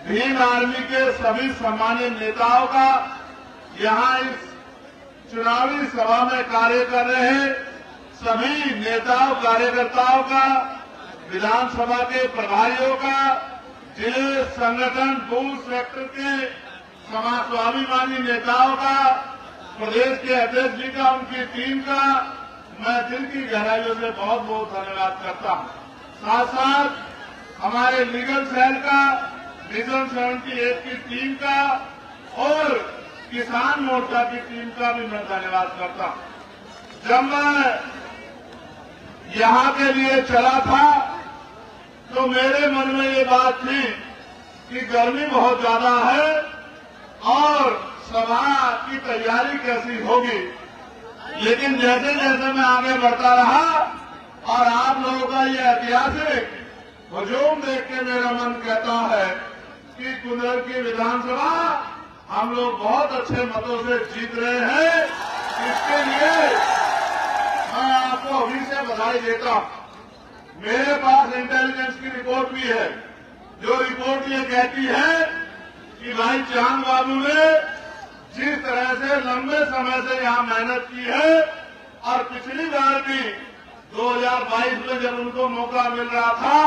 Bhim army के सभी सम्मानित नेताओं का, यहाँ इस चुनावी सभा में कार्य कर रहे सभी नेताओं कार्यकर्ताओं का, विधानसभा के प्रभारियों का, जिले संगठन बूथ सेक्टर के समाज स्वाभिमानी नेताओं का, प्रदेश के अध्यक्ष जी का, उनकी टीम का मैं दिल की गहराइयों से बहुत बहुत धन्यवाद करता हूं। साथ साथ हमारे लीगल सेल का, विजन 78 की टीम का और किसान मोर्चा की टीम का भी मैं धन्यवाद करता हूं। जब मैं यहाँ के लिए चला था तो मेरे मन में ये बात थी कि गर्मी बहुत ज्यादा है और सभा की तैयारी कैसी होगी, लेकिन जैसे जैसे मैं आगे बढ़ता रहा और आप लोगों का ये ऐतिहासिक हुजूम देख के मेरा मन कहता है कि कुंदर की विधानसभा हम लोग बहुत अच्छे मतों से जीत रहे हैं। इसके लिए मैं आपको अभी से बधाई देता हूं। मेरे पास इंटेलिजेंस की रिपोर्ट भी है, जो रिपोर्ट ये कहती है कि भाई चांद बाबू ने जिस तरह से लंबे समय से यहाँ मेहनत की है और पिछली बार भी 2022 में जब उनको मौका मिल रहा था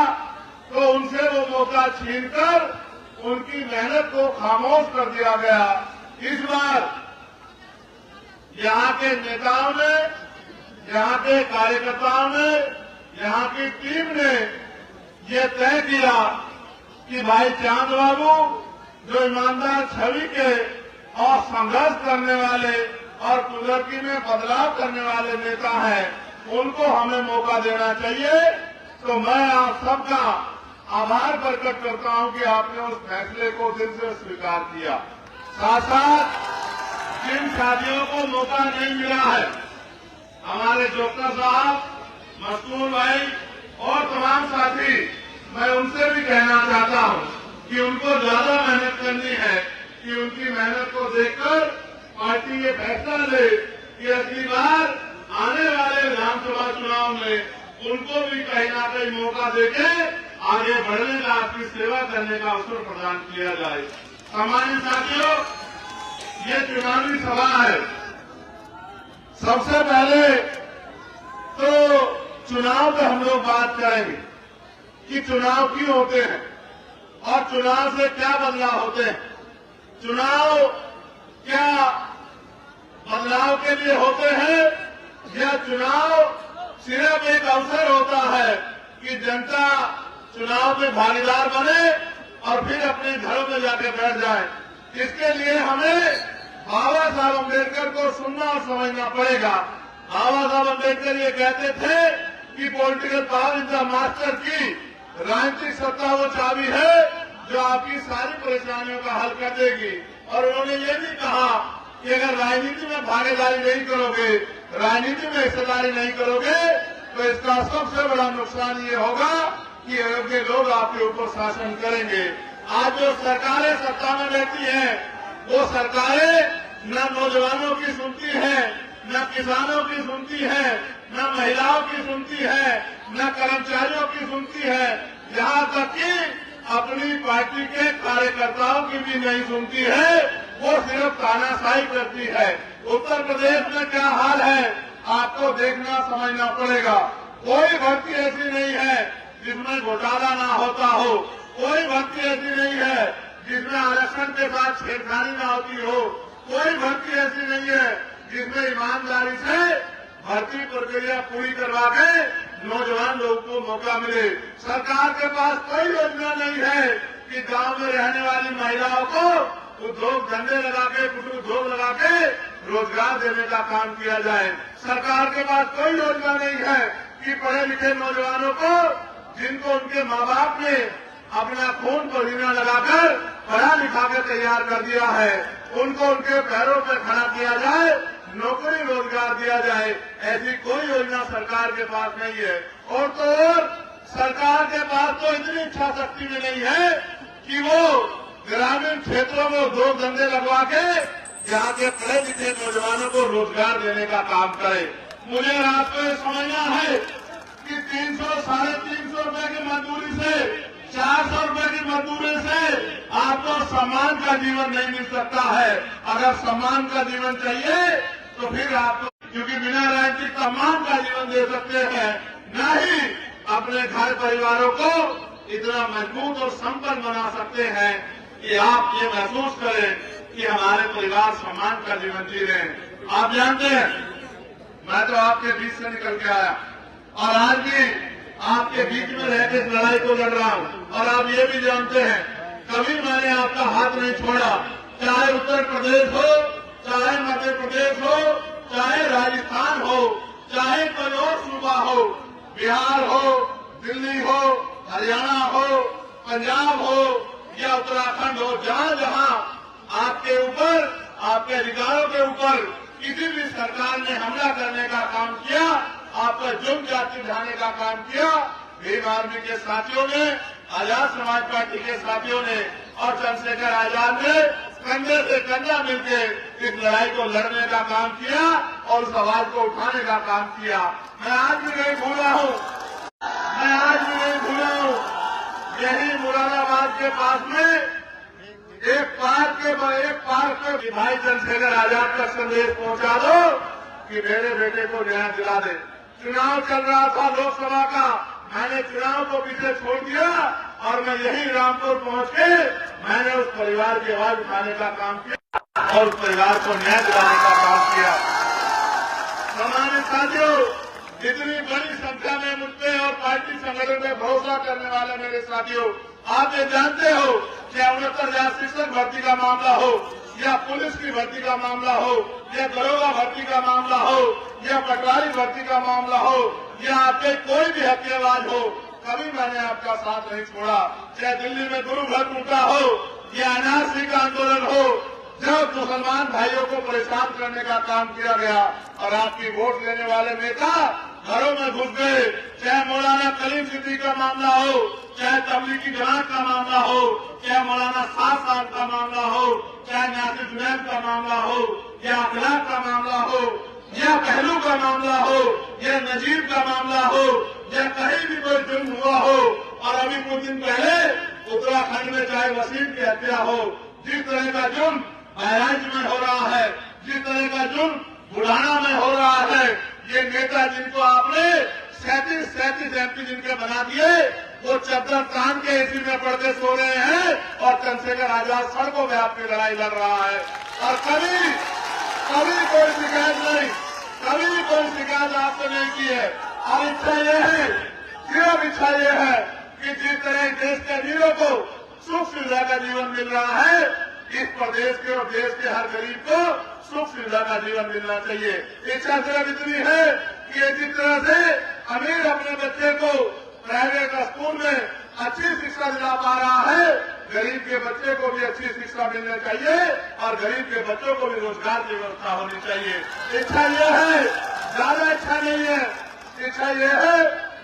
तो उनसे वो मौका छीनकर उनकी मेहनत को खामोश कर दिया गया। इस बार यहाँ के नेताओं ने, यहाँ के कार्यकर्ताओं ने, यहाँ की टीम ने ये तय किया कि भाई चांद बाबू जो ईमानदार छवि के और संघर्ष करने वाले और कुदरती में बदलाव करने वाले नेता हैं, उनको हमें मौका देना चाहिए। तो मैं आप सबका आभार प्रकट करता हूं कि आपने उस फैसले को दिल से स्वीकार किया। साथ साथ जिन साथियों को मौका नहीं मिला है, हमारे जोकर साहब, मस्तूर भाई और तमाम साथी, मैं उनसे भी कहना चाहता हूं कि उनको ज्यादा मेहनत करनी है कि उनकी मेहनत को देखकर पार्टी ये फैसला ले कि अगली बार आने वाले विधानसभा चुनाव में उनको भी कहीं ना कहीं मौका देके आगे बढ़ने का, आपकी सेवा करने का अवसर प्रदान किया जाए। सामान्य साथियों, ये चुनावी सभा है। सबसे पहले तो चुनाव पे हम लोग बात करेंगे कि चुनाव क्यों होते हैं और चुनाव से क्या बदलाव होते हैं। चुनाव क्या बदलाव के लिए होते हैं या चुनाव सिर्फ एक अवसर होता है कि जनता चुनाव में भागीदार बने और फिर अपने घरों में जाकर बैठ जाए। इसके लिए हमें बाबा साहब अम्बेडकर को सुनना और समझना पड़ेगा। बाबा साहब अम्बेडकर ये कहते थे कि political power is the master की, राजनीतिक सत्ता वो चाबी है जो आपकी सारी परेशानियों का हल कर देगी। और उन्होंने ये भी कहा कि अगर राजनीति में भागीदारी नहीं करोगे, राजनीति में हिस्सेदारी नहीं करोगे, तो इसका सबसे बड़ा नुकसान ये होगा कि अयोग्य लोग आपके ऊपर शासन करेंगे। आज जो सरकारें सत्ता में रहती हैं, वो सरकारें न नौजवानों की सुनती हैं, न किसानों की सुनती है, न महिलाओं की सुनती है, न कर्मचारियों की सुनती है, यहाँ तक कि अपनी पार्टी के कार्यकर्ताओं की भी नहीं सुनती है। वो सिर्फ तानाशाही करती है। उत्तर प्रदेश में क्या हाल है आपको देखना समझना पड़ेगा। कोई भर्ती ऐसी नहीं है जिसमें घोटाला ना होता हो, कोई भर्ती ऐसी नहीं है जिसमें आरक्षण के साथ छेड़खानी ना होती हो, कोई भर्ती ऐसी नहीं है जिसमें ईमानदारी से भर्ती प्रक्रिया पूरी करवा के नौजवान लोगों को मौका मिले। सरकार के पास कोई योजना नहीं है कि गांव में रहने वाली महिलाओं को उद्योग धंधे लगा के, कुछ उद्योग लगा के रोजगार देने का काम किया जाए। सरकार के पास कोई योजना नहीं है कि पढ़े लिखे नौजवानों को, जिनको उनके माँ बाप ने अपना खून पसीना लगाकर पढ़ा लिखा के तैयार कर दिया है, उनको उनके पैरों पर खड़ा किया जाए, नौकरी रोजगार दिया जाए। ऐसी कोई योजना सरकार के पास नहीं है। और तो और सरकार के पास तो इतनी इच्छा शक्ति भी नहीं है कि वो ग्रामीण क्षेत्रों में उद्योग धंधे लगवा के यहाँ के पढ़े लिखे नौजवानों को रोजगार देने का काम करे। मुझे आपको ये समझना है कि 300 साढ़े 300 रुपए की मजदूरी से, 400 रुपए की मजदूरी से आपको सम्मान का जीवन नहीं मिल सकता है। अगर सम्मान का जीवन चाहिए तो फिर आपको, क्योंकि बिना राजनीतिक सम्मान का जीवन दे सकते हैं, न ही अपने घर परिवारों को इतना मजबूत और संपन्न बना सकते हैं कि आप ये महसूस करें कि हमारे परिवार सम्मान का जीवन जी रहे हैं। आप जानते हैं, मैं तो आपके बीच से निकल के आया और आज भी आपके बीच में रहकर इस लड़ाई को लड़ रहा हूं। और आप ये भी जानते हैं, कभी मैंने आपका हाथ नहीं छोड़ा, चाहे उत्तर प्रदेश हो, चाहे मध्य प्रदेश हो, चाहे राजस्थान हो, चाहे कोई और सूबा हो, बिहार हो, दिल्ली हो, हरियाणा हो, पंजाब हो या उत्तराखंड हो, जहां जहां आपके ऊपर, आपके अधिकारों के ऊपर किसी भी सरकार ने हमला करने का काम किया, आपका जुर्म जाति ढाने का काम किया, भीम आर्मी के साथियों ने, आजाद समाज पार्टी के साथियों ने और चंद्रशेखर आजाद ने कंधे से कंधा मिलकर इस लड़ाई को लड़ने का काम किया और उस आवाज को उठाने का काम किया। मैं आज भी नहीं भूला हूं, मैं आज भी नहीं भूला हूं। यही मुरादाबाद के पास में एक पार्क पे भाई चंद्रशेखर आजाद का संदेश पहुंचा दो कि मेरे बेटे को न्याय दिला दे। चुनाव चल रहा था लोकसभा का, मैंने चुनाव को पीछे छोड़ दिया और मैं यही रामपुर पहुंच के मैंने उस परिवार की आवाज उठाने का काम किया और उस परिवार को न्याय दिलाने का काम किया। सम्मानित साथियों, इतनी बड़ी संख्या में मुझे और पार्टी संगठन में भरोसा करने वाले मेरे साथियों, आप ये जानते हो कि 69,000 शिक्षक भर्ती का मामला हो या पुलिस की भर्ती का मामला हो या दरोगा भर्ती का मामला हो या पटवारी भर्ती का मामला हो या आपके कोई भी हत्याबाज हो, कभी मैंने आपका साथ नहीं छोड़ा। चाहे दिल्ली में गुरु घर टूटा हो या एनआरसी का आंदोलन हो, जब मुसलमान भाइयों को परेशान करने का काम किया गया और आपकी वोट लेने वाले नेता घरों में घुस गए, चाहे मौलाना कलीम सिद्दीकी का मामला हो, चाहे तबलीगी जमात का मामला हो, चाहे मौलाना साहब साहब का मामला हो, चाहे नासिर जुनैद का मामला हो, या अखलाक का मामला हो, या पहलू का मामला हो, या नजीब का मामला हो, या कहीं भी कोई जुर्म हुआ हो। और अभी कुछ दिन पहले उत्तराखंड में चाहे वसीम की हत्या हो, जिस तरह का जुर्म बहराइच में हो रहा है, जिस तरह का जुर्म बुढ़ाना में हो रहा है, ये नेता जिनको आपने 37 एमपी जिनके बना दिए, वो चद्दर तान के एसी में पड़ के सो रहे हैं और चंद्रशेखर आजाद सड़कों में आपकी लड़ाई लड़ रहा है। और कभी कोई शिकायत नहीं, कभी कोई शिकायत आपसे नहीं की है। और इच्छा ये है, सिर्फ इच्छा ये है कि जिस तरह देश के वीरों को सुख सुविधा का जीवन मिल रहा है, इस प्रदेश के और देश के हर गरीब को सुख सुविधा का जीवन मिलना चाहिए। इच्छा सिर्फ इतनी है कि जिस तरह से अमीर अपने बच्चे को प्राइवेट स्कूल में अच्छी शिक्षा दिला पा रहा है, गरीब के बच्चे को भी अच्छी शिक्षा मिलनी चाहिए और गरीब के बच्चों को भी रोजगार की व्यवस्था होनी चाहिए। इच्छा यह है, ज्यादा इच्छा नहीं है। इच्छा यह है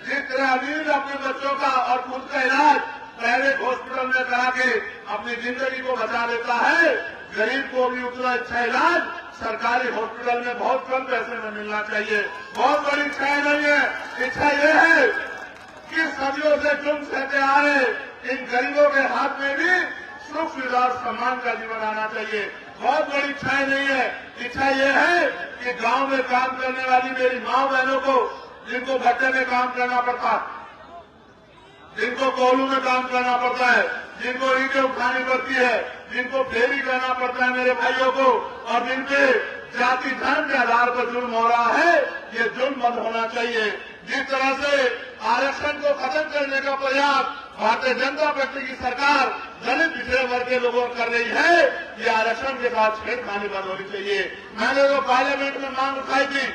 जिस तरह अमीर अपने बच्चों का और खुद का इलाज प्राइवेट हॉस्पिटल में करा के अपनी जिंदगी को बचा लेता है, गरीब को भी उतना अच्छा इलाज सरकारी हॉस्पिटल में बहुत कम पैसे में मिलना चाहिए। बहुत बड़ी इच्छा नहीं है। इच्छा यह है कि सदियों से जुर्म सहते आ रहे इन गरीबों के हाथ में भी सुख सुविधा और सम्मान का जीवन आना चाहिए। बहुत बड़ी इच्छाएं नहीं है। इच्छा यह है कि गांव में काम करने वाली मेरी माँ बहनों को, जिनको भट्टे में काम करना पड़ता है, जिनको कोल्हू में काम करना पड़ता है, जिनको ईंटें उठानी पड़ती है, जिनको फेरी करना पड़ता है मेरे भाइयों को, और जिनके जाति धर्म के आधार पर जुर्म हो रहा है, ये जुर्म बंद होना चाहिए। जिस तरह से आरक्षण को खत्म करने का प्रयास भारतीय जनता पार्टी की सरकार दलित पिछड़े वर्ग के लोगों कर रही है, ये आरक्षण के साथ छेड़खानी बंद होनी चाहिए। मैंने तो पार्लियामेंट में मांग उठाई थी,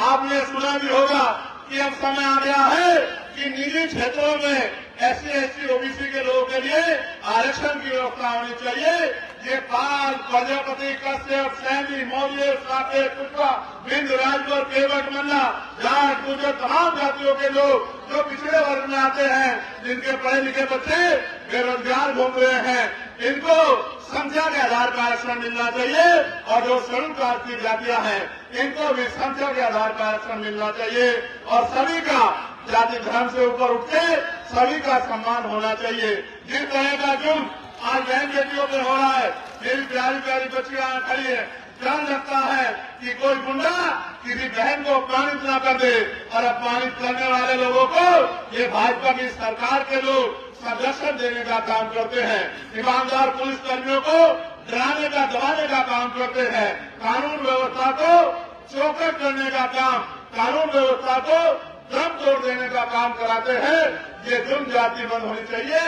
आपने सुना भी होगा कि अब समय आ गया है कि निजी क्षेत्रों में SC, ST, OBC के लोगों के लिए आरक्षण की व्यवस्था होनी चाहिए। ये पाल, प्रजापति, कश्यप, सैनी, मौर्य, साकेत, कुशवा, बिंद, राजभर, केवट, मल्ला, जाट, गुर्जर, तमाम जातियों के लोग जो पिछड़े वर्ग में आते हैं, जिनके पढ़े लिखे बच्चे बेरोजगार घूम रहे हैं, इनको संख्या के आधार पर आरक्षण मिलना चाहिए। और जो शेड्यूल कास्ट की जातियां हैं, इनको भी संख्या के आधार पर आरक्षण मिलना चाहिए। और सभी का जाति धर्म से ऊपर उठ के सभी का सम्मान होना चाहिए। जिस तरह का जुर्म आज बहन बेटियों पे हो रहा है। मेरी प्यारी प्यारी बच्चियां खड़ी है, डर लगता है कि कोई गुंडा किसी बहन को अपमानित न कर दे, और अपमानित करने वाले लोगों को ये भाजपा की सरकार के लोग संरक्षण देने का काम करते हैं। ईमानदार पुलिस कर्मियों को डराने का, दबाने का काम करते हैं। कानून व्यवस्था को चौकट करने का काम, कानून व्यवस्था को दम तोड़ देने का काम कराते हैं। ये जुर्म जाति बंद होनी चाहिए।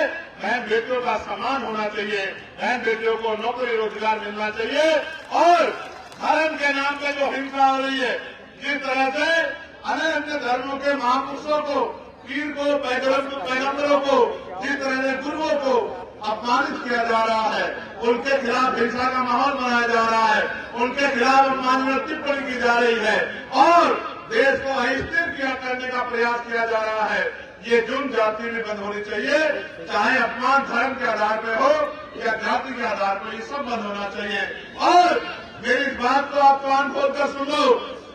बहन बेटियों का सम्मान होना चाहिए। बहन बेटियों को नौकरी रोजगार मिलना चाहिए। और धर्म के नाम पे जो हिंसा हो रही है, जिस तरह से अन्य धर्मों के महापुरुषों को, पीर को, पैगंबरों को, जिस तरह से गुरुओं को अपमानित किया जा रहा है, उनके खिलाफ हिंसा का माहौल बनाया जा रहा है, उनके खिलाफ अपमानजनक टिप्पणी की जा रही है और देश को अस्थिर करने का प्रयास किया जा रहा है। ये जुर्म जाति में बंद होनी चाहिए। चाहे अपमान धर्म के आधार पे हो या जाति के आधार पर, ये सब बंद होना चाहिए। और मेरी इस बात को आप कान खोलकर सुन लो,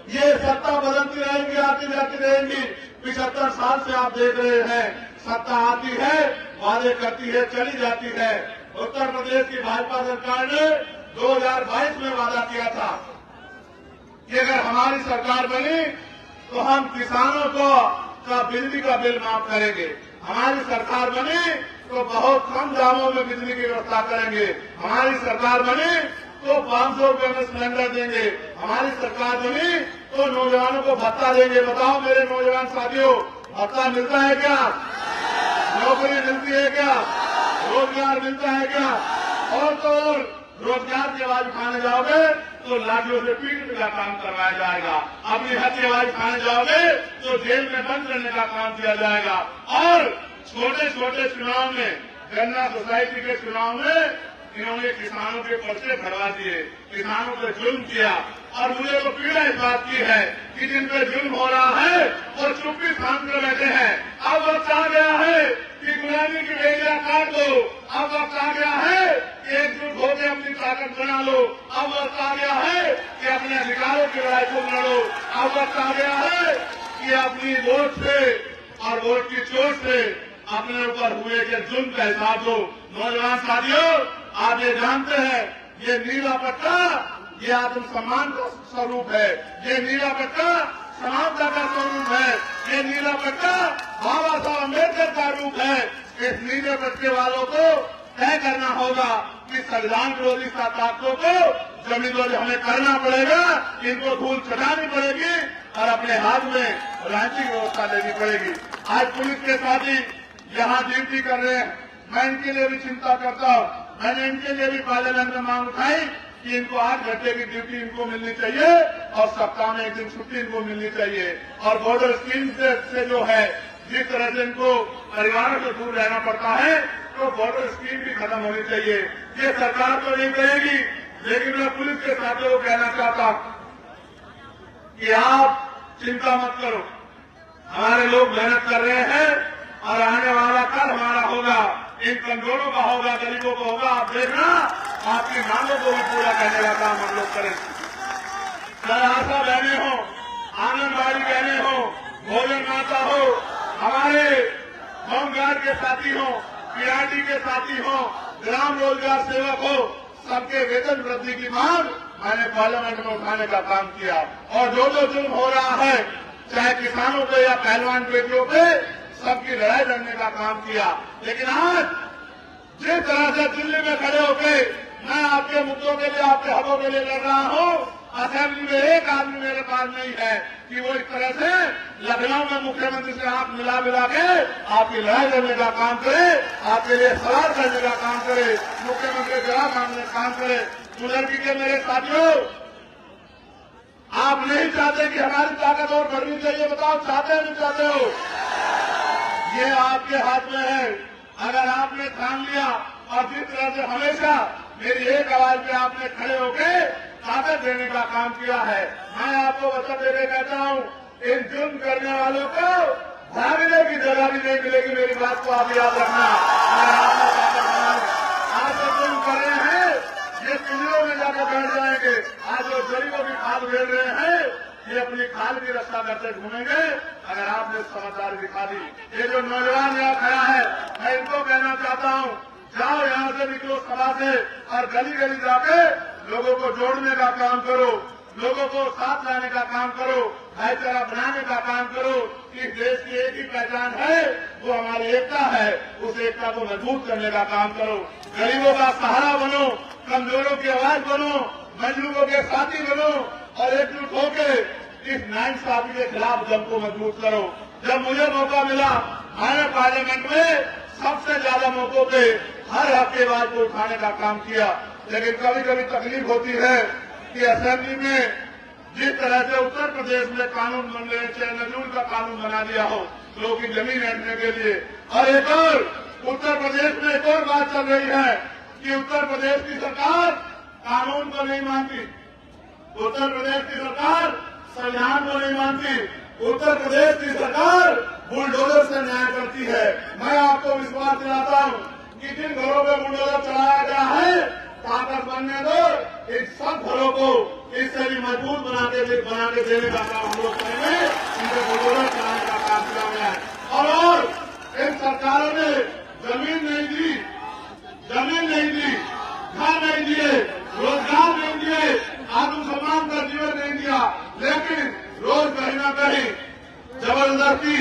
ये सत्ता बदलती रहेंगी, आती जाती रहेंगी। 75 साल से आप देख रहे हैं, सत्ता आती है, वादे करती है, चली जाती है। उत्तर प्रदेश की भाजपा सरकार ने 2022 में वादा किया था कि अगर हमारी सरकार बनी तो हम किसानों का बिजली का बिल माफ करेंगे। हमारी सरकार बनी तो बहुत कम दामों में बिजली की व्यवस्था करेंगे। हमारी सरकार बनी तो 500 रुपये में सिलेंडर देंगे। हमारी सरकार बनी तो नौजवानों को भत्ता देंगे। बताओ मेरे नौजवान साथियों, भत्ता मिलता है क्या? नौकरी मिलती है क्या? रोजगार मिलता है क्या? और तो और रोजगार की आवाज उठाने जाओगे तो लाठियों से पीटने का काम करवाया जाएगा। अपनी हक की आवाज उठाने जाओगे तो जेल में बंद करने का काम किया जाएगा। और छोटे छोटे चुनाव में, गन्ना सोसाइटी के चुनाव में इन्होंने किसानों के पर्चे भरवा दिए, किसानों पर जुल्म किया। और मुझे तो पीड़ा इस बात की है कि जिन पर जुल्म हो रहा है और चुप्पी थाम कर बैठे हैं। अब वक्त आ गया है कि गुलामी की बेड़ियां काट दो। अब वक्त आ गया है कि एकजुट होकर अपनी ताकत बना लो। अब वक्त आ गया है कि अपने अधिकारों की लड़ाई को लड़ो। अब वक्त आ गया है कि अपनी वोट से और वोट की चोट से अपने ऊपर हुए के जुल्म का हिसाब दो। नौजवान साथियों, आप ये जानते हैं, ये नीला पट्टा ये आत्मसम्मान का स्वरूप है। ये नीला पट्टा समानता का स्वरूप है। ये नीला पट्टा बाबा साहब अम्बेडकर का रूप है। इस नीले पट्टे वालों को तय करना होगा कि संविधान विरोधी ताकतों को जमींदोजी हमें करना पड़ेगा, इनको धूल चटानी पड़ेगी और अपने हाथ में रांची व्यवस्था लेनी पड़ेगी। आज पुलिस के साथी यहाँ ड्यूटी कर रहे हैं, मैं इनके लिए भी चिंता करता हूँ। मैंने इनके लिए भी पार्लियामेंट में मांग उठाई कि इनको 8 घंटे की ड्यूटी इनको मिलनी चाहिए और सप्ताह में 1 दिन छुट्टी इनको मिलनी चाहिए। और बॉर्डर स्कीम से जो है, जिस तरह से इनको परिवारों से दूर रहना पड़ता है, तो बॉर्डर स्कीम भी खत्म होनी चाहिए। ये सरकार तो नहीं करेगी, लेकिन मैं पुलिस के साथियों को कहना चाहता हूं कि आप चिंता मत करो, हमारे लोग मेहनत कर रहे हैं और आने वाला कल हमारा होगा, इन कमजोरों का होगा, गरीबों का होगा। आप देखना, आपकी मांगों को भी पूरा करने का काम हम लोग करें। चाहे आशा बहने हो, आंगनबाड़ी बहने हो, भोजन माता हो, हमारे होमगार्ड के साथी हो, पीआरडी के साथी हो, ग्राम रोजगार सेवक हो, सबके वेतन वृद्धि की मांग मैंने पार्लियामेंट में उठाने का काम किया। और जो जो जुल्म हो रहा है, चाहे किसानों पे या पहलवान बेटियों पे, सबकी लड़ाई लड़ने का काम किया। लेकिन आज जिस तरह से दिल्ली में खड़े होकर मैं आपके मुद्दों के लिए, आपके हकों के लिए लड़ रहा हूं, असेंबली में एक आदमी मेरे पास नहीं है कि वो इस तरह से लखनऊ में मुख्यमंत्री से हाथ मिला के आपकी लड़ाई लड़ने का काम करे, आपके लिए सवाल करने का काम करे, मुख्यमंत्री जवाब मांगने का काम करे। बुजुर्गी के मेरे साथियों, आप नहीं चाहते कि हमारी ताकत और बढ़नी चाहिए? बताओ, चाहते नहीं चाहते हो? ये आपके हाथ में है। अगर आपने ठान लिया और जिस तरह से हमेशा मेरी एक आवाज पे आपने खड़े होकर ताकत देने का काम किया है, मैं आपको वचन देने कहता हूं, इन जुल्म करने वालों को भागने की जगह भी नहीं मिलेगी। मेरी बात को आप याद रखना। अगर आपने ताकत बनाई, आज जो जुल्म कर रहे हैं, ये पिंजरों में जाकर बैठ जाएंगे। आज जो गरीबों की खाल घेर रहे हैं, ये अपनी खाल की रक्षा करते घूमेंगे। अगर आपने समझदारी दिखा दी। ये जो नौजवान यहाँ खड़ा है, मैं इनको कहना चाहता हूँ, जाओ यहाँ से, निकलो सभा से और गली गली जाके लोगों को जोड़ने का काम करो, लोगों को साथ लाने का काम करो, भाईचारा बनाने का काम करो। कि देश की एक ही पहचान है, वो हमारी एकता है, उस एकता को मजबूत करने का काम करो। गरीबों का सहारा बनो, कमजोरों की आवाज बनो, मजलूमों के साथी बनो और एकजुट होकर इस नाइंसाफी के खिलाफ जंग को मजबूत करो। जब मुझे मौका मिला, मैंने पार्लियामेंट में सबसे ज्यादा मौकों पे हर हफ्तेवार को उठाने का काम किया, लेकिन कभी कभी तकलीफ होती है कि असेंबली में जिस तरह से उत्तर प्रदेश में कानून बन रहे, चाहे नजूल का कानून बना दिया हो लोगों की जमीन हटने के लिए, और एक और उत्तर प्रदेश में एक और बात चल रही है कि उत्तर प्रदेश की सरकार कानून को नहीं मानती, उत्तर प्रदेश की सरकार संविधान को नहीं मानती, उत्तर प्रदेश की सरकार बुलडोजर से न्याय करती है। मैं आपको विश्वास दिलाता हूं कि जिन घरों पर बुलडोजर चलाया गया है, ताकत बनने दो, इन सब घरों को इससे भी मजबूत बना के देने का काम हम लोग करेंगे। इनके बुलडोजर चलाने का काम किया गया है और इन सरकारों ने जमीन नहीं दी, घर नहीं दिए, रोजगार नहीं दिए, आत्मसम्मान का जीवन नहीं दिया, लेकिन रोज कहीं न कहीं जबरदस्ती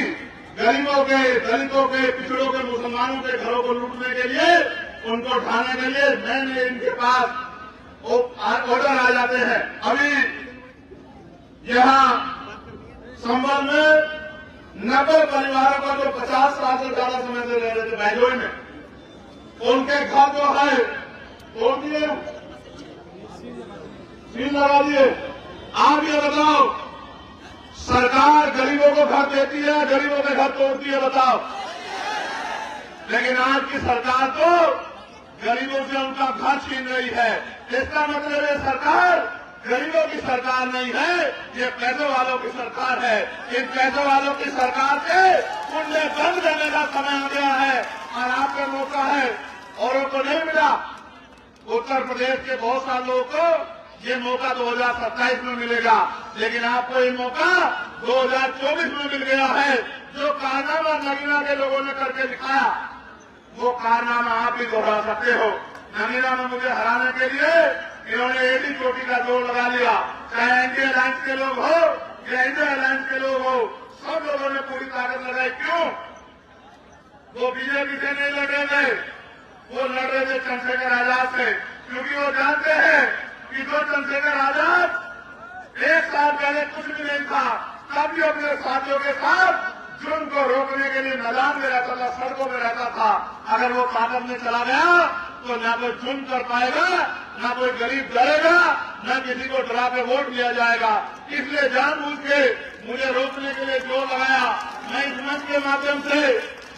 गरीबों के, दलितों के, पिछड़ों के, मुसलमानों के घरों को लूटने के लिए, उनको ढाने के लिए नए इनके पास ऑर्डर आ जाते हैं। अभी यहाँ संभल में 90 परिवारों का जो 50 साल से ज्यादा समय से रह रहे थे बहजोई में, उनके घर जो है तोड़ दिए, सील लगा दिए। आप ये बताओ, सरकार गरीबों को घर देती है, गरीबों के घर तोड़ती है, बताओ। लेकिन आज की सरकार तो गरीबों से उनका घर छीन रही है। इसका मतलब ये सरकार गरीबों की सरकार नहीं है, ये पैसे वालों की सरकार है। इन पैसे वालों की सरकार से कुंडे बंद करने का समय आ गया है और आपका मौका है, औरों को नहीं मिला। उत्तर प्रदेश के बहुत सारे लोगों को ये मौका 2027 में मिलेगा, लेकिन आपको ये मौका 2024 में मिल गया है। जो कारनामा नगीना के लोगों ने करके दिखाया, वो कारनामा आप भी दोहरा सकते हो। नगीना में मुझे हराने के लिए इन्होंने एडी चोटी का जोर लगा लिया, चाहे एनडीए अलायंस के लोग हो या इंडिया अलायंस के लोग हो, सब लोगों ने पूरी ताकत लगाई। क्यों? वो बीजेपी से नहीं लड़ रहे, वो लड़ रहे थे चंद्रशेखर आजाद से, क्योंकि वो जानते हैं कि जो चंद्रशेखर आजाद एक साल पहले कुछ भी नहीं था, तब भी अपने साथियों के साथ जुर्म को रोकने के लिए मैदान में रहता था, सड़कों में रहता था। अगर वो ताकत में चला गया तो न कोई जुर्म कर पाएगा, न कोई गरीब डरेगा, न किसी को डरा के वोट लिया जाएगा। इसलिए जानबूझ के मुझे रोकने के लिए जोर लगाया। मैं इस मंच के माध्यम से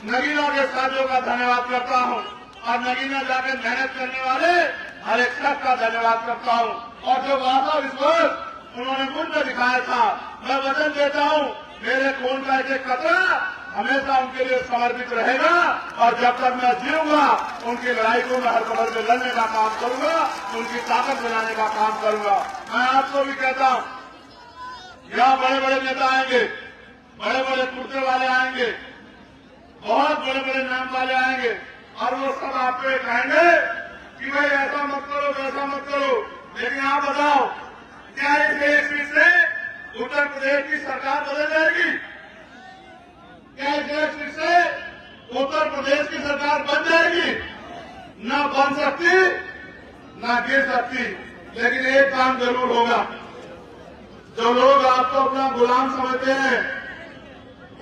नगीना के साथियों का धन्यवाद करता हूं और नगीना जाकर मेहनत करने वाले हर एक शख्स का धन्यवाद करता हूं। और जो वादा विश्वास उन्होंने मुझ में दिखाया था, मैं वचन देता हूं मेरे खून का एक कतरा हमेशा उनके लिए समर्पित रहेगा और जब तक मैं जीऊंगा उनकी लड़ाई को मैं हर कदर में लड़ने का काम करूंगा, उनकी ताकत बनाने का काम करूंगा। मैं आपको भी कहता हूं, यहाँ बड़े बड़े नेता आएंगे, बड़े बड़े कुर्ते वाले आएंगे, बहुत बड़े बड़े नाम वाले आएंगे और वो सब आपको ये कहेंगे कि भाई ऐसा मत करो, वैसा मत करो। लेकिन आप बताओ, क्या इस देश से उत्तर प्रदेश की सरकार बदल जाएगी? क्या इस देश से उत्तर प्रदेश की सरकार बन जाएगी? न बन सकती, न गिर सकती। लेकिन एक काम जरूर होगा, जो लोग आपको अपना गुलाम समझते हैं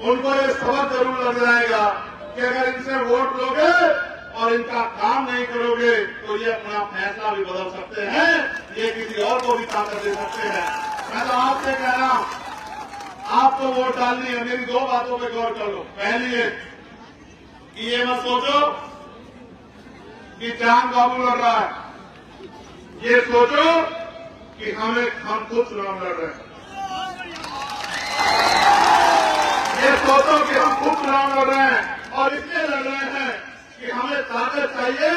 उनको ये सबक जरूर लग जाएगा कि अगर इनसे वोट लोगे और इनका काम नहीं करोगे तो ये अपना फैसला भी बदल सकते हैं, ये किसी और को भी ताकत दे सकते हैं। मैं तो आपसे कह रहा हूं, आपको वोट डालनी है, मेरी दो बातों पे गौर कर लो। पहली है कि ये मत सोचो कि चांद बाबू लड़ रहा है, ये सोचो कि हम खुद चुनाव लड़ रहे हैं। ये सोचो कि हम खुद चुनाव लड़ रहे हैं और इसलिए लड़ रहे हैं कि हमें ताकत चाहिए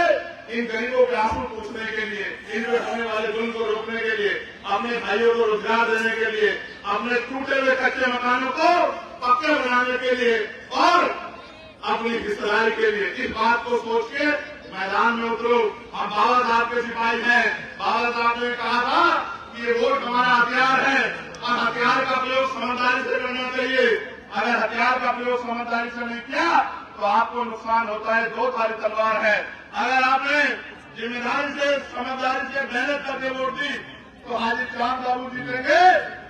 इन गरीबों के आंसू पूछने के लिए, इनमें होने वाले जुल्म को रोकने के लिए, अपने भाइयों को रोजगार देने के लिए, अपने टूटे हुए कच्चे मकानों को पक्के बनाने के लिए और अपनी हिस्सेदारी के लिए। इस बात को सोच के मैदान में उतरो, हम बाबा साहब के सिपाही हैं। बाबा साहब ने कहा था कि ये वोट हमारा हथियार है और हथियार का प्रयोग समझदारी से करना चाहिए। अगर हथियार का प्रयोग समझदारी से नहीं किया तो आपको नुकसान होता है। दो धारी तलवार है। अगर आपने जिम्मेदारी से समझदारी से मेहनत करके वोट दी तो हाजी चांद बाबू जीतेंगे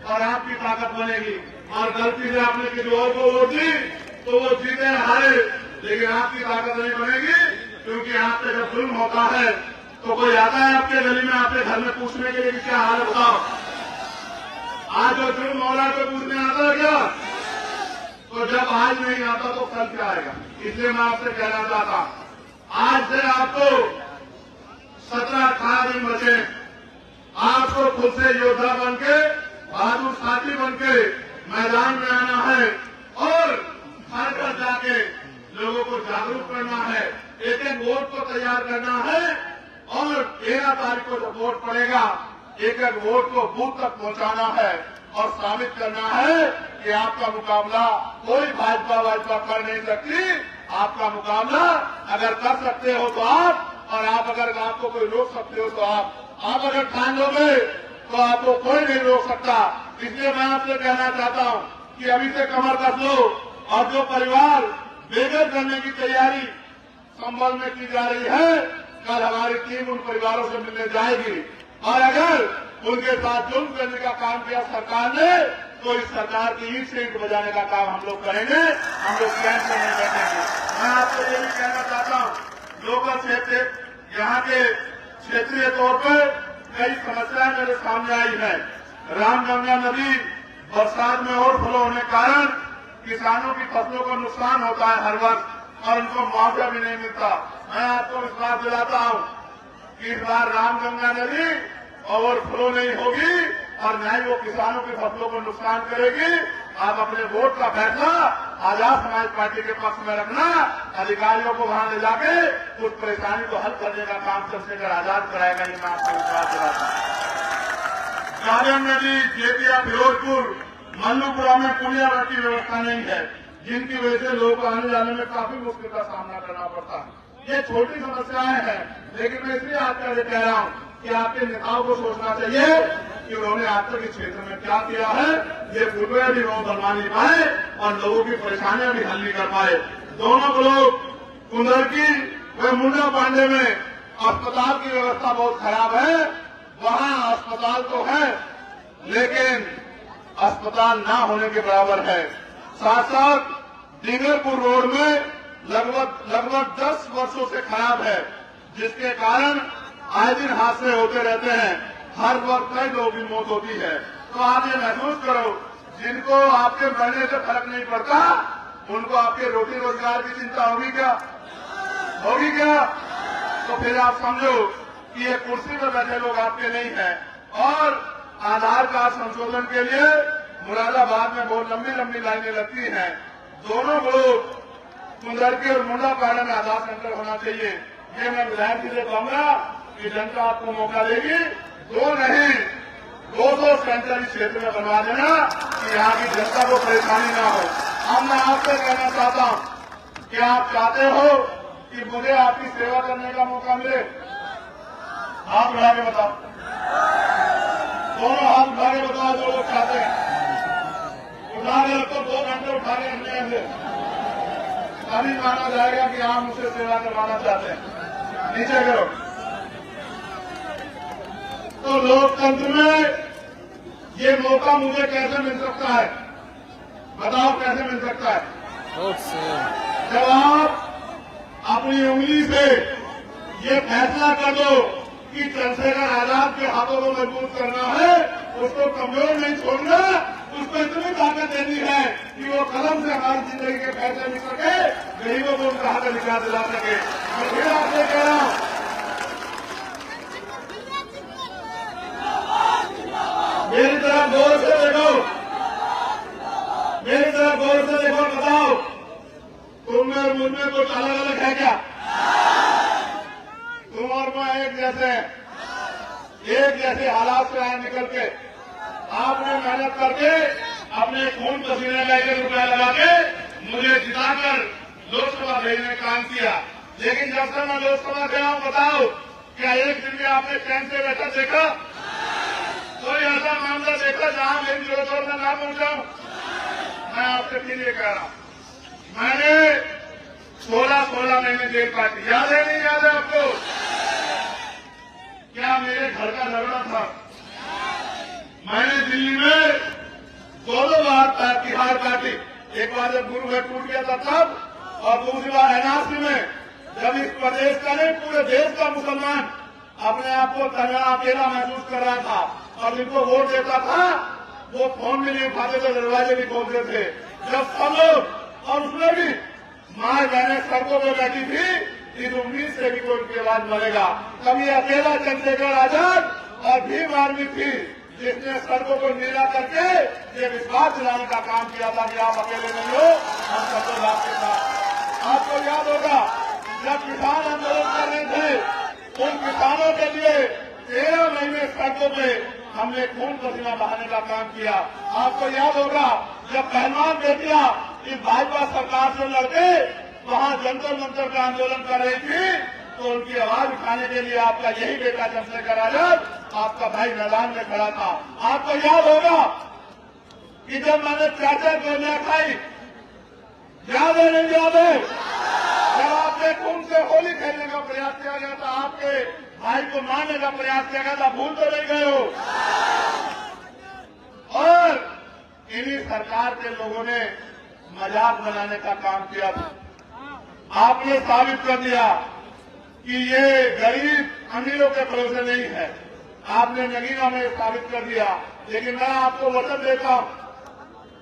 और आपकी ताकत बनेगी। और गलती से आपने किसी और को वोट दी तो वो जीते हारे, लेकिन आपकी ताकत नहीं बनेगी। क्योंकि आप पे जब जुल्म होता है तो कोई आता है आपके गली में, आपके घर में पूछने के लिए कि क्या हाल है बताओ। आज जो जुल्म हो रहा है तो पूछने आता है क्या? तो जब आज नहीं आता तो कल क्या आएगा? इसलिए मैं आपसे कहना चाहता हूं, आज से आपको 17-18 दिन बचे। आपको खुद से योद्धा बनके, बहादुर साथी बनके मैदान में आना है और घर घर जाके लोगों को जागरूक करना है। एक एक वोट को तैयार करना है और 13 तारीख को जब वोट पड़ेगा एक एक वोट को बूथ तक पहुंचाना है और साबित करना है कि आपका मुकाबला कोई भाजपा कर नहीं सकती। आपका मुकाबला अगर कर सकते हो तो आप, और आप अगर आपको कोई रोक सकते हो तो आप अगर ठान लोगे तो आपको कोई नहीं रोक सकता। इसलिए मैं आपसे कहना चाहता हूं कि अभी से कमर कस लो और जो परिवार बेघर करने की तैयारी संभल में की जा रही है, कल हमारी टीम उन परिवारों से मिलने जाएगी और अगर उनके साथ जुल्म करने का काम किया सरकार ने तो इस सरकार की ईंट से ईंट बजाने का काम हम लोग करेंगे। हम लोग कैंप में नहीं बैठेंगे। मैं आपको ये भी कहना चाहता हूं, लोकल क्षेत्र यहाँ के क्षेत्रीय तौर पर कई समस्याएं मेरे सामने आई है। रामगंगा नदी बरसात में ओवरफ्लो होने के कारण किसानों की फसलों को नुकसान होता है हर वक्त और उनको मुआवजा भी नहीं मिलता। मैं आपको विश्वास दिलाता हूं कि इस बार रामगंगा नदी ओवरफ्लो नहीं होगी और न ही वो किसानों की फसलों को नुकसान करेगी। आप अपने वोट का फैसला आजाद समाज पार्टी के पक्ष में रखना, अधिकारियों को वहां ले जाके उस परेशानी को हल करने का काम चंद्रशेखर आजाद कराएगा। ये मैं आपको विश्वास दिलाता हूं। कालियान नदी, जेतिया, फिरोजपुर, मल्लूपुरा में पुलिया की व्यवस्था नहीं है, जिनकी वजह से लोगों को आने जाने में काफी मुश्किल का सामना करना पड़ता है। ये छोटी समस्याएं हैं, लेकिन मैं इसलिए आपका ये कह रहा हूं कि आपके नेताओं को सोचना चाहिए कि उन्होंने आज तक इस क्षेत्र में क्या किया है। ये फुटवेयर भी वो बनवा नहीं पाए और लोगों की परेशानियां भी हल नहीं कर पाए। दोनों ब्लॉक कुंदरकी व मुंडा पांडे में अस्पताल की व्यवस्था बहुत खराब है। वहां अस्पताल तो है लेकिन अस्पताल ना होने के बराबर है। साथ साथ डिंगरपुर रोड में लगभग 10 वर्षों से खराब है, जिसके कारण आए दिन हादसे होते रहते हैं। हर वक्त कई लोगों की मौत होती है। तो आप ये महसूस करो, जिनको आपके मरने से फर्क नहीं पड़ता उनको आपके रोटी रोजगार की चिंता होगी क्या? होगी क्या? तो फिर आप समझो कि ये कुर्सी पर बैठे लोग आपके नहीं हैं। और आधार कार्ड संशोधन के लिए मुरादाबाद में बहुत लंबी लंबी लाइनें लगती हैं। दोनों लोग कुंदरकी और मुंडा पाड़ा में आधार सेंटर होना चाहिए। ये मैं विधायक जी से कहूंगा कि जनता आपको मौका देगी, 2 नहीं 200 सेंटर इस क्षेत्र में बनवा देना कि यहाँ की जनता को परेशानी ना हो। अब मैं आपसे कहना चाहता हूँ कि आप चाहते हो कि मुझे आपकी सेवा करने का मौका मिले? हाथ उठा के बताओ, दोनों हाथ उठा के बताओ जो लोग चाहते हैं। उठा के रखो, 2 घंटे उठा के रखने से तभी माना जाएगा कि आप मुझसे सेवा करवाना चाहते हैं। नीचे करो। तो लोकतंत्र में ये मौका मुझे कैसे मिल सकता है? बताओ कैसे मिल सकता है? जब आप अपनी उंगली से ये फैसला कर दो कि चंद्रशेखर आजाद के हाथों को मजबूत करना है, उसको कमजोर नहीं छोड़ना, उसको इतनी ताकत देनी है कि वो कलम से हमारी जिंदगी के फैसले लिख सके, गरीबों को उनका हक अधिकार दिला सके। मैं फिर आपसे कह रहा हूं, मेरी तरफ गौर से देखो, मेरी तरफ गौर से देखो, बताओ तुम में और मुझ में कुछ अलग अलग है क्या? तुम और मैं एक जैसे हालात से आए निकल के, आपने मेहनत करके अपने खून पसीने का 1 रुपया लगा के मुझे जिताकर लोकसभा भेजने का काम किया। लेकिन जब से मैं लोकसभा गया हूं, बताओ क्या एक दिन में आपने चैन से बैठा देखा? कोई ऐसा मामला देखा जहां मेरी जरूरत में ना पहुंचाऊं? मैं आपसे फिर ये कह रहा हूं, मैंने 16 महीने जेल काटी, याद है नहीं याद है आपको? क्या मेरे घर का झगड़ा था? मैंने दिल्ली में 2 बार तिहाड़ काटी, एक बार जब गुरु घर टूट गया था तब, और दूसरी बार एनआरसी में, जब इस प्रदेश का नहीं पूरे देश का मुसलमान अपने आप को तन्हा अकेला महसूस कर रहा था और जिनको वोट देता था वो फोन भी नहीं उठाते थे, दरवाजे भी खोलते थे। जब सब लोग और उसमें भी माँ बहनें सड़कों पर बैठी थी, इस उम्मीद से भी कोई उनकी आवाज मरेगा, कभी अकेला चंद्रशेखर आजाद और भीम आर्मी थी जिसने सड़कों को नीला करके ये विश्वास दिलाने का काम किया था कि आप अकेले नहीं हो, हम सब लोग आपके साथ। आपको याद होगा जब किसान आंदोलन कर रहे थे, उन किसानों के लिए 13 महीने सड़कों पे हमने खून पसीना बहाने का काम किया। आपको याद होगा जब पहलवान बेटियां इस भाजपा सरकार से लड़के वहां जंतर मंतर का आंदोलन कर रही थी, तो उनकी आवाज उठाने के लिए आपका यही बेटा चंद्रशेखर आजाद, आपका भाई मैदान में खड़ा था। आपको याद होगा कि जब मैंने चाचा गोलियां खाई, याद है नहीं याद है? जब आपने खून से होली खेलने का प्रयास किया गया था, आपके भाई को मारने का प्रयास किया गया था, भूल तो नहीं गए हो? और इन्हीं सरकार के लोगों ने मजाक बनाने का काम किया था। आपने साबित कर दिया कि ये गरीब अमीरों के भरोसे नहीं है, आपने नगीना में साबित कर दिया। लेकिन मैं आपको वचन देता हूं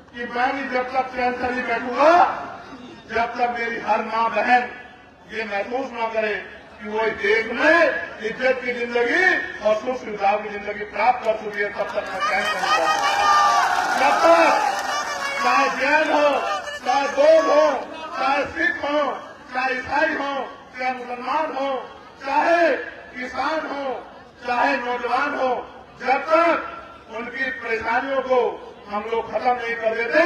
कि मैं भी जब तक चैन से नहीं बैठूंगा, जब तक मेरी हर मां बहन ये महसूस न करे कि वो देश में इज्जत की जिंदगी और सुख सुविधा की जिंदगी प्राप्त कर चुकी है, तब तक मैं चैन से नहीं बैठूंगा। जब तक चाहे जैन हो, चाहे बौद्ध हो, चाहे सिख हो, चाहे ईसाई हो, चाहे मुसलमान हो, चाहे किसान हो, चाहे नौजवान हो, जब तक उनकी परेशानियों को हम लोग खत्म नहीं कर देते,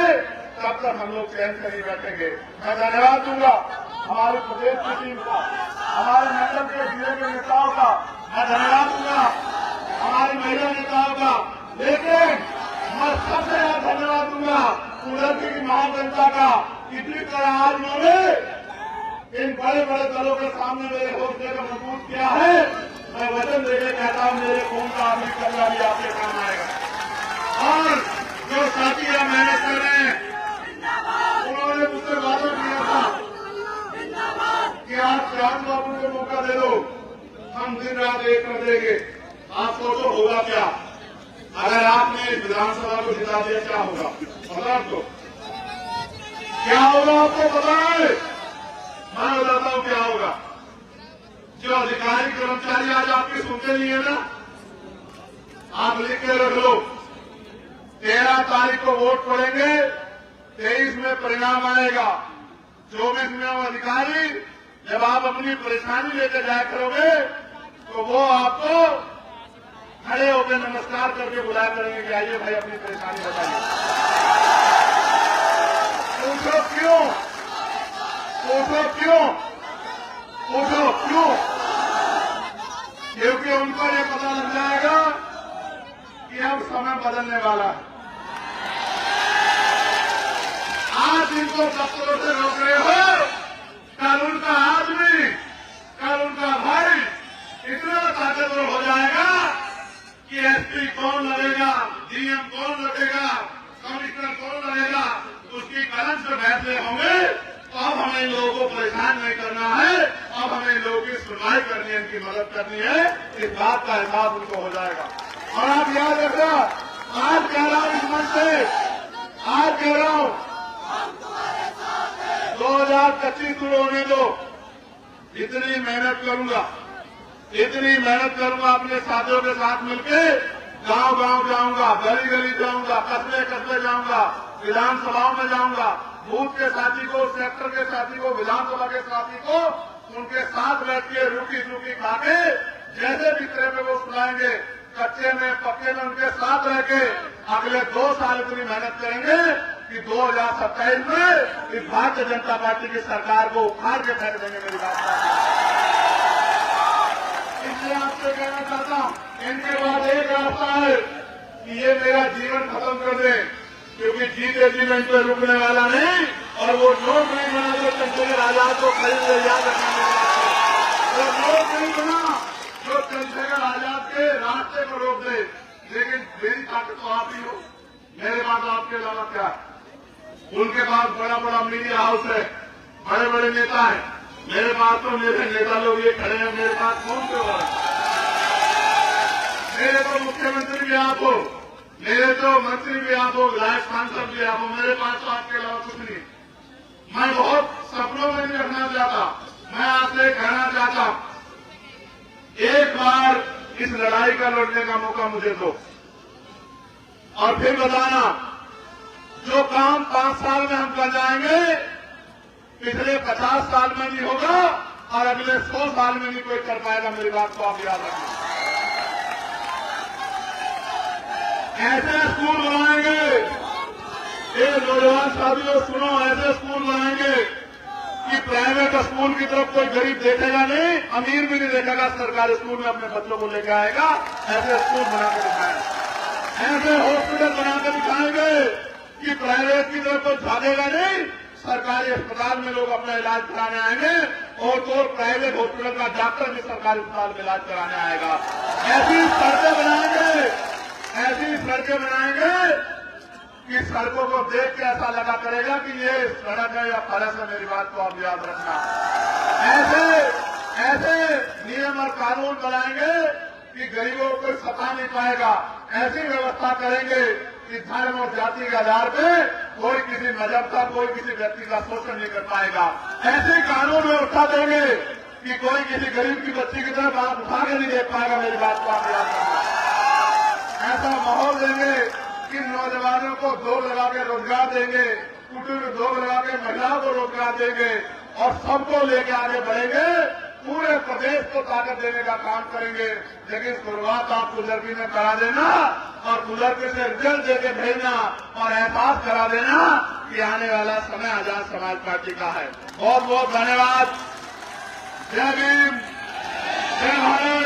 तब तक हम लोग चैन से नहीं बैठेंगे। मैं धन्यवाद दूंगा हमारे प्रदेश की टीम का, हमारे मंडल के जिले के नेताओं का, मैं धन्यवाद दूंगा हमारी महिला नेताओं का, लेकिन मैं सबसे ज्यादा धन्यवाद दूंगा उन्नति की महाजनता का। इतनी तरह आज उन्होंने इन बड़े बड़े दलों के सामने मेरे हौसले को मजबूत किया है। मैं वचन देकर कहता हूं मेरे खून का अमृत कलरा भी आपके काम आएगा। और जो साथी यहां मेहनत कर रहे हैं, उन्होंने मुझसे वादा किया था कि आप श्याम बाबू को मौका दे दो, हम दिन रात एक कर देंगे। आप सोचो होगा क्या अगर आपने विधानसभा को जिता दिया, क्या होगा पता आपको? क्या होगा आपको पता है? मैं बताता हूं क्या होगा। जो अधिकारी कर्मचारी आज आपकी सुनते नहीं है ना, आप लिख के रख लो, 13 तारीख को वोट पड़ेंगे, 23 में परिणाम आएगा। 24 में वो अधिकारी जब आप अपनी परेशानी लेकर जाया करोगे तो वो आपको खड़े होकर नमस्कार करके बुलाया करेंगे कि आइए भाई अपनी परेशानी बताइए। पूछो क्यों? पूछो क्यों? पूछो क्यों? क्योंकि उनको ये पता लग जाएगा कि अब समय बदलने वाला है। आज इनको दफ्तरों से रोक रहे हो, कल उनका आदमी, कल उनका भाई इतना ताकतवर हो जाएगा कि एसपी कौन लड़ेगा, डीएम कौन लड़ेगा, कमिश्नर कौन लड़ेगा, उसकी कलम से फैसले होंगे। तो अब हमें इन लोगों को परेशान नहीं करना है, अब हमें इन लोगों की सुनवाई करनी है, इनकी मदद करनी है, इस बात का एहसास उनको हो जाएगा। और आप याद रखना, आज कह रहा हूं इस मंच से, आज कह रहा हूं 2025 शुरू होने दो, इतनी मेहनत करूंगा, इतनी मेहनत करूंगा, अपने साथियों के साथ मिलके गांव गांव जाऊंगा, गली गली जाऊंगा, कस्बे कस्बे जाऊंगा, विधानसभाओं में जाऊंगा, बूथ के साथी को, सेक्टर के साथी को, विधानसभा के साथी को उनके साथ बैठ के रूखी सूखी खा के जैसे भी तरह पे वो सुनाएंगे, कच्चे में पक्के में उनके साथ रह के अगले 2 साल इतनी मेहनत करेंगे कि 2027 में इस भारतीय जनता पार्टी की सरकार को उखाड़ के फेंक देंगे। मेरी बात आपसे कहना चाहता हूं, इनके पास एक रास्ता है कि ये मेरा जीवन खत्म कर दे, क्योंकि जीते जी मैं इन पर रुकने वाला नहीं। और वो नोट नहीं बना जो चंद्रशेखर आजाद को खरीद ले, याद रखना। वो नोट नहीं बना जो चंद्रशेखर आजाद के रास्ते को रोक दे। लेकिन मेरी ताकत तो आप ही हो, मेरे पास आपके अलावा क्या है। उनके पास बड़ा बड़ा मीडिया हाउस है, बड़े बड़े नेता हैं। मेरे पास तो मेरे नेता लोग ये खड़े हैं, मेरे पास कौन से हो। मेरे तो मुख्यमंत्री भी आप हो, मेरे तो मंत्री भी आप हो, विधायक सांसद भी आप हो। मेरे पास तो आपके अलावा कुछ नहीं। मैं बहुत सपनों में नहीं रखना चाहता। मैं आपसे कहना चाहता हूं, एक बार इस लड़ाई का लड़ने का मौका मुझे दो, और फिर बताना जो काम 5 साल में हम कर जाएंगे, पिछले 50 साल में नहीं होगा और अगले 100 साल में नहीं कोई कर पाएगा। मेरी बात को आप याद रखना। ऐसे स्कूल बनाएंगे, ये नौजवान साथियों सुनो, ऐसे स्कूल बनाएंगे कि प्राइवेट स्कूल की तरफ कोई गरीब देखेगा नहीं, अमीर भी नहीं देखेगा, सरकारी स्कूल में अपने बच्चों को लेकर आएगा। ऐसे स्कूल बनाकर दिखाएंगे, ऐसे हॉस्पिटल बनाकर दिखाएंगे कि प्राइवेट की तरफ कोई झाँकेगा नहीं, सरकारी अस्पताल में लोग अपना इलाज कराने आएंगे, और तो प्राइवेट हॉस्पिटल का डॉक्टर भी सरकारी अस्पताल में इलाज कराने आएगा। ऐसी सड़कें बनाएंगे, ऐसी सड़कें बनाएंगे कि सड़कों को देख के ऐसा लगा करेगा कि ये सड़क है या फरस है। मेरी बात को आप याद रखना। ऐसे नियम और कानून बनाएंगे कि गरीबों को सता नहीं पाएगा। ऐसी व्यवस्था करेंगे कि धर्म और जाति के आधार पे कोई किसी मजहब का, कोई किसी व्यक्ति का शोषण नहीं कर पाएगा। ऐसे कानून व्यवस्था देंगे कि कोई किसी गरीब की बच्ची की तरफ आप उठा के नहीं देख पाएगा। मेरी बात को आप याद रखना। ऐसा माहौल देंगे कि नौजवानों को दौड़ लगा के रोजगार देंगे, कुटीर उद्योग लगा के महिलाओं को रोजगार देंगे, और सबको लेके आगे बढ़ेंगे। पूरे प्रदेश को ताकत देने का काम करेंगे। लेकिन शुरुआत आप कुदरती में करा देना, और कुदरती से रिजल्ट देके भेजना, और एहसास करा देना कि आने वाला समय आजाद समाज पार्टी का है। बहुत बहुत धन्यवाद। जय भीम, जय भारत।